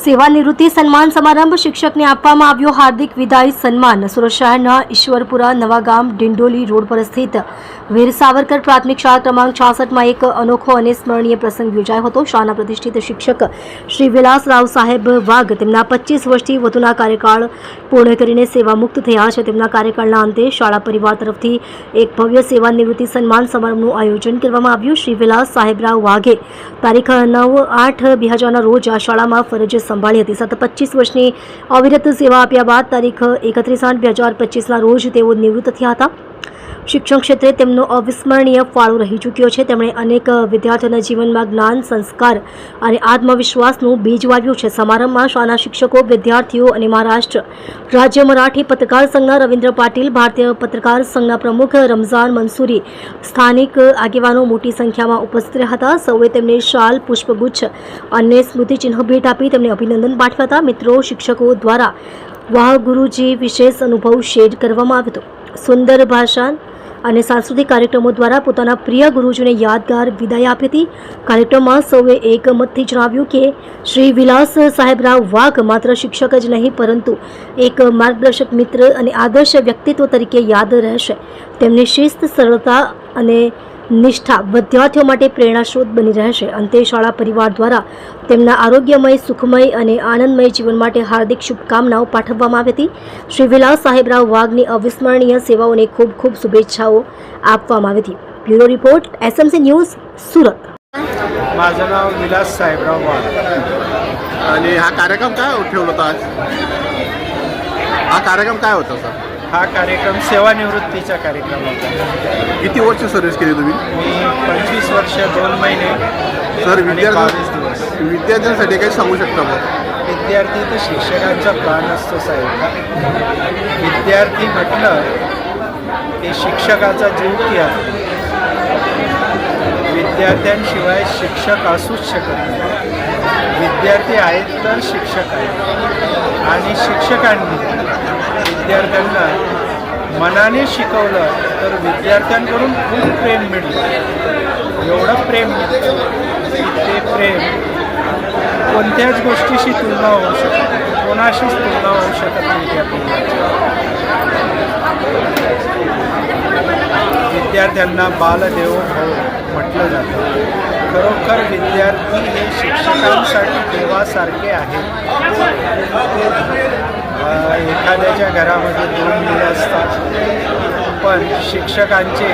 સેવાનિવૃત્તિ સન્માન સમારંભ શિક્ષકને આપવામાં આવ્યો હાર્દિક વિદાય સન્માન. સુરત શહેરના ઈશ્વરપુરા નવાગામ ડિંડોલી રોડ પર સ્થિત વીર સાવરકર પ્રાથમિક શાળા ક્રમાંક 66માં એક અનોખો અને સ્મરણીય પ્રસંગ યોજાયો હતો. શાળાના પ્રતિષ્ઠિત શિક્ષક શ્રી વિલાસરાવ સાહેબ વાઘ તેમના 25 વર્ષથી વધુના કાર્યકાળ પૂર્ણ કરીને સેવામુક્ત થયા છે. તેમના કાર્યકાળના અંતે શાળા પરિવાર તરફથી એક ભવ્ય સેવાનિવૃત્તિ સન્માન સમારંભનું આયોજન કરવામાં આવ્યું. શ્રી વિલાસ સાહેબરાવ વાઘે તારીખ 9/8/2000ના રોજ આ શાળામાં ફરજ સંભાળી હતી. સતત 25 વર્ષની અવિરત સેવા આપ્યા બાદ તારીખ 31/8/2025ના રોજ તેઓ નિવૃત્ત થયા હતા. શિક્ષણ ક્ષેત્રે તેમનો અવિસ્મરણીય ફાળો રહી ચૂક્યો છે. તેમણે અનેક વિદ્યાર્થીઓના જીવનમાં જ્ઞાન, સંસ્કાર અને આત્મવિશ્વાસનું બીજ વાવ્યું છે. સમારંભમાં શાળાના શિક્ષકો, વિદ્યાર્થીઓ અને મહારાષ્ટ્ર રાજ્ય મરાઠી પત્રકાર સંઘના રવિન્દ્ર પાટીલ, ભારતીય પત્રકાર સંઘના પ્રમુખ રમઝાન મંસૂરી, સ્થાનિક આગેવાનો મોટી સંખ્યામાં ઉપસ્થિત રહ્યા હતા. સૌએ તેમને શાલ, પુષ્પગુચ્છ અને સ્મૃતિચિહ્ન ભેટ આપી તેમને અભિનંદન પાઠવ્યા હતા. મિત્રો, શિક્ષકો દ્વારા વાહ ગુરુજી વિશેષ અનુભવ શેર કરવામાં આવ્યો હતો. સુંદર ભાષણ અને સાંસ્કૃતિક કાર્યક્રમો દ્વારા પોતાના પ્રિય ગુરુજીને યાદગાર વિદાય આપી હતી. કાર્યક્રમમાં સૌએ એકમતથી જણાવ્યું કે શ્રી વિલાસ સાહેબરાવ વાઘ માત્ર શિક્ષક જ નહીં પરંતુ એક માર્ગદર્શક, મિત્ર અને આદર્શ વ્યક્તિત્વ તરીકે યાદ રહેશે. તેમની શિસ્ત, સરળતા અને નિષ્ઠા વિદ્યાર્થીઓ માટે પ્રેરણાસ્ત્રોત બની રહેશે. અંતે શાળા પરિવાર દ્વારા તેમના આરોગ્યમય, સુખમય અને આનંદમય જીવન માટે હાર્દિક શુભકામનાઓ પાઠવવામાં આવી હતી. શ્રી વિલાસ સાહેબરાવ વાઘની અવિસ્મરણીય સેવાઓને ખૂબ ખૂબ શુભેચ્છાઓ આપવામાં આવી હતી. Bureau report, SMC news, Surat. माझं नाव विलास साहेबराव वाघ. आणि हा कार्यक्रम काय ठेवला होता आज? हा कार्यक्रम काय होता सर? हा कार्यक्रम सेवानिवृत्तीचा कार्यक्रम होता. किती वर्ष सर्व्हिस केली तुम्ही? मी 25 वर्ष 2 महिने सर, आणि 22 दिवस. विद्यार्थ्यांसाठी काही सांगू शकता मग? विद्यार्थी तर शिक्षकांचा प्राण असतो साहेब. विद्यार्थी म्हटलं की शिक्षकाचा जीव की आहे. विद्यार्थ्यांशिवाय शिक्षक असूच शकत नाही. विद्यार्थी आहेत तर शिक्षक आहेत आणि शिक्षकांनी विद्यार्थ्यांना मनाने शिकवलं तर विद्यार्थ्यांकडून खूप प्रेम मिळतं. एवढं प्रेम मिळतं की ते प्रेम कोणत्याच गोष्टीशी तुलना होऊ शकत नाही, कोणाशीच तुलना होऊ शकत नाही. त्या प्रेमाची विद्यार्थ्यांना बालदेवो भव म्हटलं जातं. खरोखर विद्यार्थी हे शिक्षकांसाठी देवासारखे आहेत. एखाद्याच्या घरामध्ये 2 मुलं असतात, पण शिक्षकांचे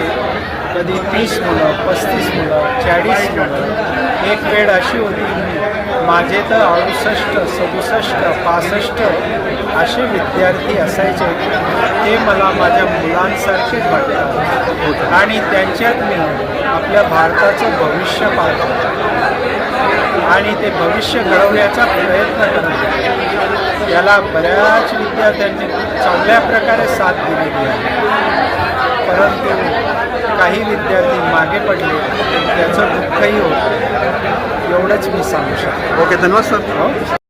कधी 30 मुलं, 35 मुलं, 40 मुलं. एक वेळ अशी होती, माझे तर 68, 67, 65 असे विद्यार्थी असायचे. ते मला माझ्या मुलांसारखेच वाटतात आणि त्यांच्यात मी आपल्या भारताचं भविष्य पाहतो आणि ते भविष्य घडवण्याचा प्रयत्न करतो. याला बऱ्याच विद्यार्थ्यांनी चांगल्या प्रकारे साथ दिलेली आहे, परंतु काही विद्यार्थी मागे पडले, त्याचं दुःखही होतं. एवढंच मी सांगू शकतो. ओके, धन्यवाद सर. हो.